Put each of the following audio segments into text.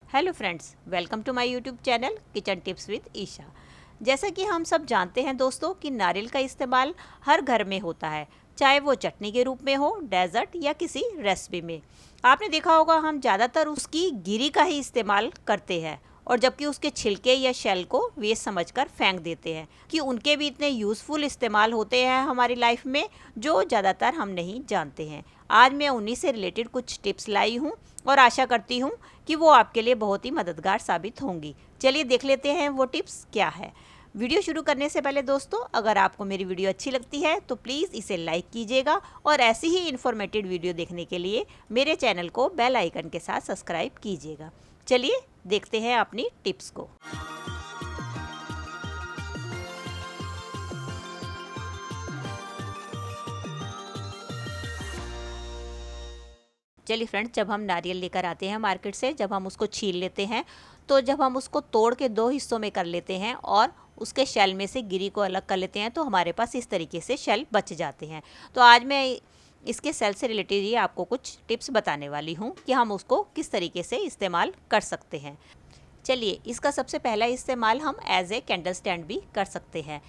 Hello friends, welcome to my YouTube channel kitchen tips with Isha. जैसा कि हम सब जानते हैं दोस्तों कि नारियल का इस्तेमाल हर घर में होता है, चाहे वो चटनी के रूप में हो, डेजर्ट या किसी रेसिपी में। आपने देखा होगा हम ज़्यादातर उसकी गिरी का ही इस्तेमाल करते हैं, और जबकि उसके छिलके या शेल को वेस्ट समझकर फेंक देते हैं कि उनके भी इतने यूज़फुल इस्तेमाल होते हैं हमारी लाइफ में, जो ज़्यादातर हम नहीं जानते हैं। आज मैं उन्हीं से रिलेटेड कुछ टिप्स लाई हूँ और आशा करती हूँ कि वो आपके लिए बहुत ही मददगार साबित होंगी। चलिए देख लेते हैं वो टिप्स क्या है। वीडियो शुरू करने से पहले दोस्तों, अगर आपको मेरी वीडियो अच्छी लगती है तो प्लीज़ इसे लाइक कीजिएगा, और ऐसी ही इन्फॉर्मेटिव वीडियो देखने के लिए मेरे चैनल को बेल आइकन के साथ सब्सक्राइब कीजिएगा। चलिए देखते हैं अपनी टिप्स को। चलिए फ्रेंड्स, जब हम नारियल लेकर आते हैं मार्केट से, जब हम उसको छील लेते हैं, तो जब हम उसको तोड़ के दो हिस्सों में कर लेते हैं और उसके शेल में से गिरी को अलग कर लेते हैं, तो हमारे पास इस तरीके से शेल बच जाते हैं। तो आज मैं इसके सेल से रिलेटेड ही आपको कुछ टिप्स बताने वाली हूँ कि हम उसको किस तरीके से इस्तेमाल कर सकते हैं। चलिए, इसका सबसे पहला इस्तेमाल हम एज ए कैंडल स्टैंड भी कर सकते हैं,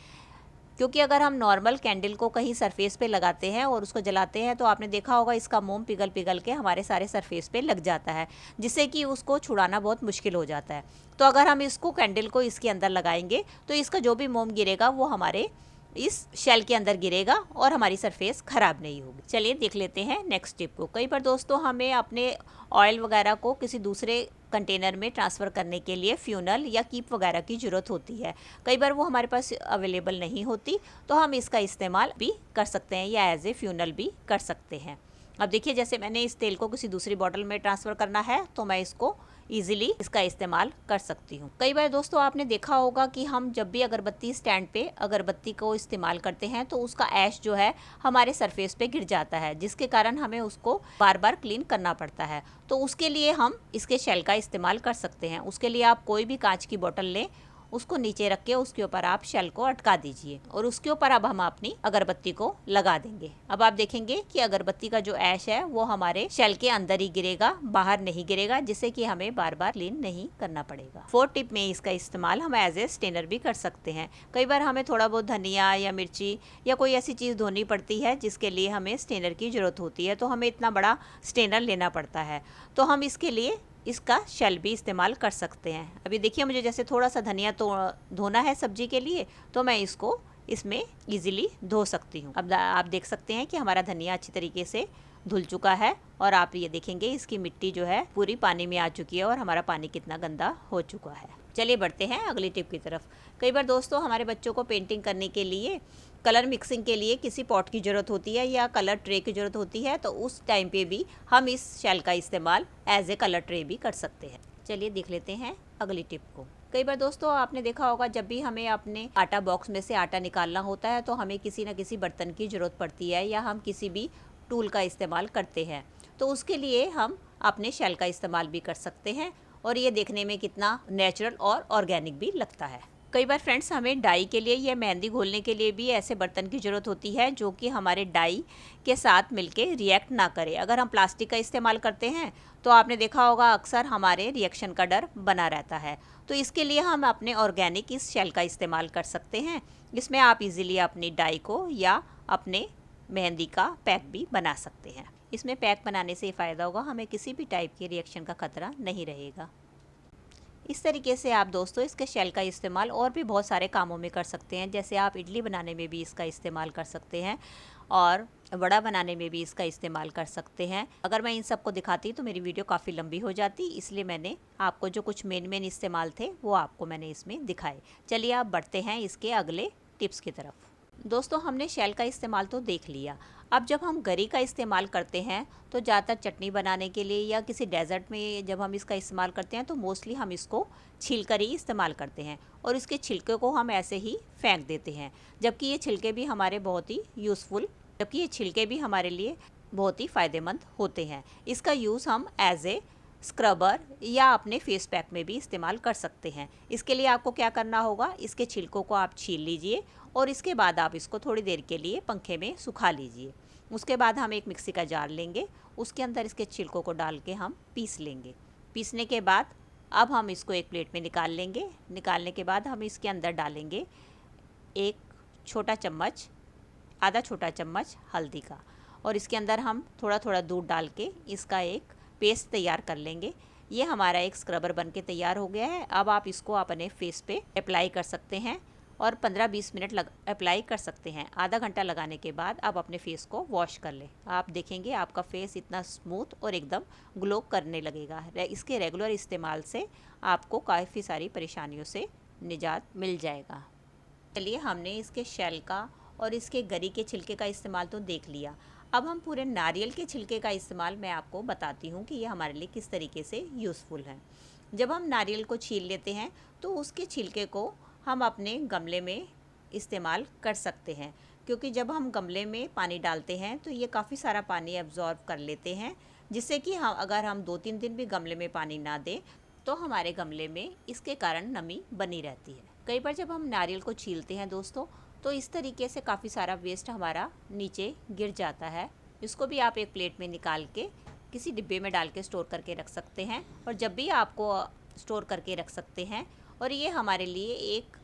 क्योंकि अगर हम नॉर्मल कैंडल को कहीं सरफेस पे लगाते हैं और उसको जलाते हैं तो आपने देखा होगा इसका मोम पिघल पिघल के हमारे सारे सरफेस पे लग जाता है, जिससे कि उसको छुड़ाना बहुत मुश्किल हो जाता है। तो अगर हम इसको कैंडल को इसके अंदर लगाएंगे तो इसका जो भी मोम गिरेगा वो हमारे इस शेल के अंदर गिरेगा और हमारी सरफेस ख़राब नहीं होगी। चलिए देख लेते हैं नेक्स्ट टिप को। कई बार दोस्तों हमें अपने ऑयल वगैरह को किसी दूसरे कंटेनर में ट्रांसफ़र करने के लिए फ्यूनल या कीप वगैरह की ज़रूरत होती है। कई बार वो हमारे पास अवेलेबल नहीं होती, तो हम इसका इस्तेमाल भी कर सकते हैं या एज ए फ्यूनल भी कर सकते हैं। अब देखिए, जैसे मैंने इस तेल को किसी दूसरी बॉटल में ट्रांसफ़र करना है तो मैं इसको ईजिली इसका इस्तेमाल कर सकती हूँ। कई बार दोस्तों आपने देखा होगा कि हम जब भी अगरबत्ती स्टैंड पे अगरबत्ती को इस्तेमाल करते हैं तो उसका ऐश जो है हमारे सरफेस पे गिर जाता है, जिसके कारण हमें उसको बार बार क्लीन करना पड़ता है। तो उसके लिए हम इसके शेल का इस्तेमाल कर सकते हैं। उसके लिए आप कोई भी कांच की बोतल लें, उसको नीचे रख के उसके ऊपर आप शेल को अटका दीजिए, और उसके ऊपर अब हम अपनी अगरबत्ती को लगा देंगे। अब आप देखेंगे कि अगरबत्ती का जो ऐश है वो हमारे शेल के अंदर ही गिरेगा, बाहर नहीं गिरेगा, जिससे कि हमें बार बार क्लीन नहीं करना पड़ेगा। फोर्थ टिप में इसका इस्तेमाल हम एज ए स्टेनर भी कर सकते हैं। कई बार हमें थोड़ा बहुत धनिया या मिर्ची या कोई ऐसी चीज़ धोनी पड़ती है जिसके लिए हमें स्टेनर की ज़रूरत होती है, तो हमें इतना बड़ा स्टेनर लेना पड़ता है। तो हम इसके लिए इसका शेल भी इस्तेमाल कर सकते हैं। अभी देखिए, मुझे जैसे थोड़ा सा धनिया तो धोना है सब्जी के लिए, तो मैं इसको इसमें इजीली धो सकती हूँ। अब आप देख सकते हैं कि हमारा धनिया अच्छी तरीके से धुल चुका है, और आप ये देखेंगे इसकी मिट्टी जो है पूरी पानी में आ चुकी है और हमारा पानी कितना गंदा हो चुका है। चलिए बढ़ते हैं अगली टिप की तरफ। कई बार दोस्तों हमारे बच्चों को पेंटिंग करने के लिए, कलर मिक्सिंग के लिए किसी पॉट की ज़रूरत होती है या कलर ट्रे की ज़रूरत होती है, तो उस टाइम पे भी हम इस शेल का इस्तेमाल एज ए कलर ट्रे भी कर सकते हैं। चलिए देख लेते हैं अगली टिप को। कई बार दोस्तों आपने देखा होगा जब भी हमें अपने आटा बॉक्स में से आटा निकालना होता है तो हमें किसी न किसी बर्तन की ज़रूरत पड़ती है, या हम किसी भी टूल का इस्तेमाल करते हैं। तो उसके लिए हम अपने शेल का इस्तेमाल भी कर सकते हैं, और ये देखने में कितना नेचुरल और ऑर्गेनिक भी लगता है। कई बार फ्रेंड्स हमें डाई के लिए या मेहंदी घोलने के लिए भी ऐसे बर्तन की ज़रूरत होती है जो कि हमारे डाई के साथ मिलके रिएक्ट ना करे। अगर हम प्लास्टिक का इस्तेमाल करते हैं तो आपने देखा होगा अक्सर हमारे रिएक्शन का डर बना रहता है। तो इसके लिए हम अपने ऑर्गेनिक इस शेल का इस्तेमाल कर सकते हैं। इसमें आप इजीली अपनी डाई को या अपने मेहंदी का पैक भी बना सकते हैं। इसमें पैक बनाने से फ़ायदा होगा, हमें किसी भी टाइप के रिएक्शन का खतरा नहीं रहेगा। इस तरीके से आप दोस्तों इसके शेल का इस्तेमाल और भी बहुत सारे कामों में कर सकते हैं। जैसे आप इडली बनाने में भी इसका इस्तेमाल कर सकते हैं, और वड़ा बनाने में भी इसका इस्तेमाल कर सकते हैं। अगर मैं इन सब को दिखाती तो मेरी वीडियो काफ़ी लंबी हो जाती, इसलिए मैंने आपको जो कुछ मेन इस्तेमाल थे वो आपको मैंने इसमें दिखाए। चलिए आप बढ़ते हैं इसके अगले टिप्स की तरफ। दोस्तों हमने शेल का इस्तेमाल तो देख लिया। अब जब हम गरी का इस्तेमाल करते हैं तो ज़्यादातर चटनी बनाने के लिए या किसी डेजर्ट में जब हम इसका इस्तेमाल करते हैं तो मोस्टली हम इसको छील कर ही इस्तेमाल करते हैं, और इसके छिलके को हम ऐसे ही फेंक देते हैं, जबकि ये छिलके भी हमारे बहुत ही यूज़फुल जबकि ये छिलके भी हमारे लिए बहुत ही फ़ायदेमंद होते हैं। इसका यूज़ हम एज ए स्क्रबर या अपने फेस पैक में भी इस्तेमाल कर सकते हैं। इसके लिए आपको क्या करना होगा, इसके छिलकों को आप छील लीजिए और इसके बाद आप इसको थोड़ी देर के लिए पंखे में सुखा लीजिए। उसके बाद हम एक मिक्सी का जार लेंगे, उसके अंदर इसके छिलकों को डाल के हम पीस लेंगे। पीसने के बाद अब हम इसको एक प्लेट में निकाल लेंगे। निकालने के बाद हम इसके अंदर डालेंगे एक छोटा चम्मच, आधा छोटा चम्मच हल्दी का, और इसके अंदर हम थोड़ा थोड़ा दूध डाल के इसका एक पेस्ट तैयार कर लेंगे। ये हमारा एक स्क्रबर बन के तैयार हो गया है। अब आप इसको अपने फेस पे अप्लाई कर सकते हैं और 15-20 मिनट अप्लाई कर सकते हैं। आधा घंटा लगाने के बाद आप अपने फेस को वॉश कर लें। आप देखेंगे आपका फेस इतना स्मूथ और एकदम ग्लो करने लगेगा। इसके रेगुलर इस्तेमाल से आपको काफ़ी सारी परेशानियों से निजात मिल जाएगा। चलिए, हमने इसके शेल का और इसके गरी के छिलके का इस्तेमाल तो देख लिया। अब हम पूरे नारियल के छिलके का इस्तेमाल मैं आपको बताती हूँ कि ये हमारे लिए किस तरीके से यूज़फुल है। जब हम नारियल को छील लेते हैं तो उसके छिलके को हम अपने गमले में इस्तेमाल कर सकते हैं, क्योंकि जब हम गमले में पानी डालते हैं तो ये काफ़ी सारा पानी एब्जॉर्ब कर लेते हैं, जिससे कि अगर हम 2-3 दिन भी गमले में पानी ना दें तो हमारे गमले में इसके कारण नमी बनी रहती है। कई बार जब हम नारियल को छीलते हैं दोस्तों, तो इस तरीके से काफ़ी सारा वेस्ट हमारा नीचे गिर जाता है। इसको भी आप एक प्लेट में निकाल के किसी डिब्बे में डाल के स्टोर करके रख सकते हैं, और जब भी आपको स्टोर करके रख सकते हैं। और ये हमारे लिए एक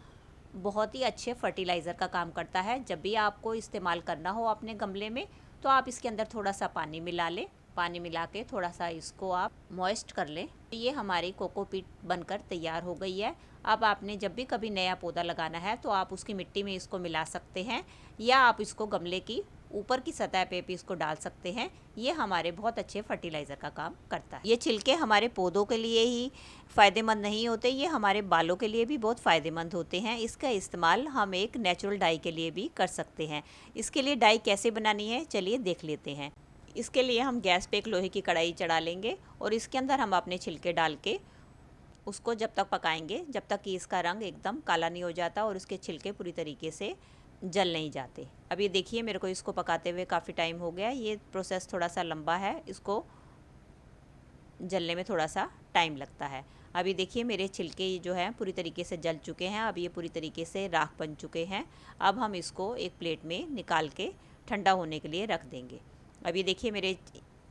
बहुत ही अच्छे फर्टिलाइज़र का काम करता है। जब भी आपको इस्तेमाल करना हो अपने गमले में, तो आप इसके अंदर थोड़ा सा पानी मिला लें। पानी मिला के थोड़ा सा इसको आप मॉइस्ट कर लें। ये हमारी कोकोपीट बनकर तैयार हो गई है। अब आपने जब भी कभी नया पौधा लगाना है तो आप उसकी मिट्टी में इसको मिला सकते हैं, या आप इसको गमले की ऊपर की सतह पे भी इसको डाल सकते हैं। ये हमारे बहुत अच्छे फर्टिलाइज़र का काम करता है। ये छिलके हमारे पौधों के लिए ही फ़ायदेमंद नहीं होते, ये हमारे बालों के लिए भी बहुत फ़ायदेमंद होते हैं। इसका इस्तेमाल हम एक नेचुरल डाई के लिए भी कर सकते हैं। इसके लिए डाई कैसे बनानी है, चलिए देख लेते हैं। इसके लिए हम गैस पे एक लोहे की कढ़ाई चढ़ा लेंगे और इसके अंदर हम अपने छिलके डाल के उसको जब तक पकाएंगे जब तक कि इसका रंग एकदम काला नहीं हो जाता और उसके छिलके पूरी तरीके से जल नहीं जाते। अब ये देखिए, मेरे को इसको पकाते हुए काफ़ी टाइम हो गया। ये प्रोसेस थोड़ा सा लंबा है, इसको जलने में थोड़ा सा टाइम लगता है। अभी देखिए मेरे छिलके जो हैं पूरी तरीके से जल चुके हैं। अब ये पूरी तरीके से राख बन चुके हैं। अब हम इसको एक प्लेट में निकाल के ठंडा होने के लिए रख देंगे। अब ये देखिए मेरे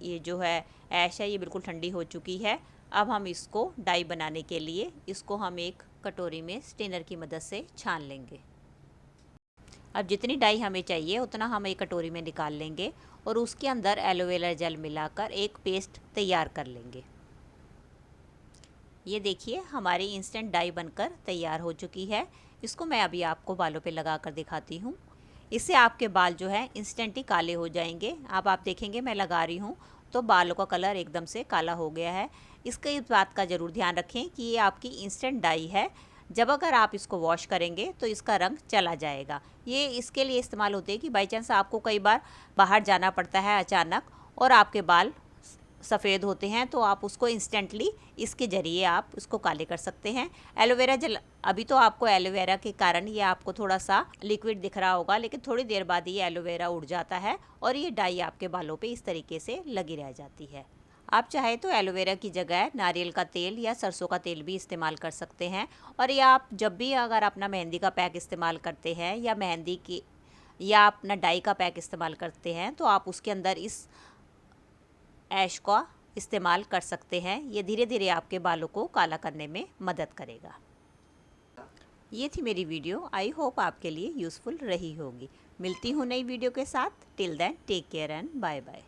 ये जो है ऐश है, ये बिल्कुल ठंडी हो चुकी है। अब हम इसको डाई बनाने के लिए इसको हम एक कटोरी में स्ट्रेनर की मदद से छान लेंगे। अब जितनी डाई हमें चाहिए उतना हम एक कटोरी में निकाल लेंगे और उसके अंदर एलोवेरा जेल मिलाकर एक पेस्ट तैयार कर लेंगे। ये देखिए हमारी इंस्टेंट डाई बनकर तैयार हो चुकी है। इसको मैं अभी आपको बालों पे लगा कर दिखाती हूँ। इससे आपके बाल जो है इंस्टेंट ही काले हो जाएंगे। अब आप देखेंगे मैं लगा रही हूँ तो बालों का कलर एकदम से काला हो गया है। इसके इस बात का ज़रूर ध्यान रखें कि ये आपकी इंस्टेंट डाई है। जब अगर आप इसको वॉश करेंगे तो इसका रंग चला जाएगा। ये इसके लिए इस्तेमाल होते हैं कि बाई चांस आपको कई बार बाहर जाना पड़ता है अचानक और आपके बाल सफ़ेद होते हैं, तो आप उसको इंस्टेंटली इसके ज़रिए आप उसको काले कर सकते हैं। एलोवेरा जेल, अभी तो आपको एलोवेरा के कारण ये आपको थोड़ा सा लिक्विड दिख रहा होगा, लेकिन थोड़ी देर बाद ये एलोवेरा उड़ जाता है और ये डाई आपके बालों पे इस तरीके से लगी रह जाती है। आप चाहे तो एलोवेरा की जगह नारियल का तेल या सरसों का तेल भी इस्तेमाल कर सकते हैं। और या आप जब भी अगर अपना मेहंदी का पैक इस्तेमाल करते हैं या मेहंदी की या अपना डाई का पैक इस्तेमाल करते हैं तो आप उसके अंदर इस ऐश का इस्तेमाल कर सकते हैं। ये धीरे धीरे आपके बालों को काला करने में मदद करेगा। ये थी मेरी वीडियो। आई होप आपके लिए यूज़फुल रही होगी। मिलती हूँ नई वीडियो के साथ। Till then take care and bye bye.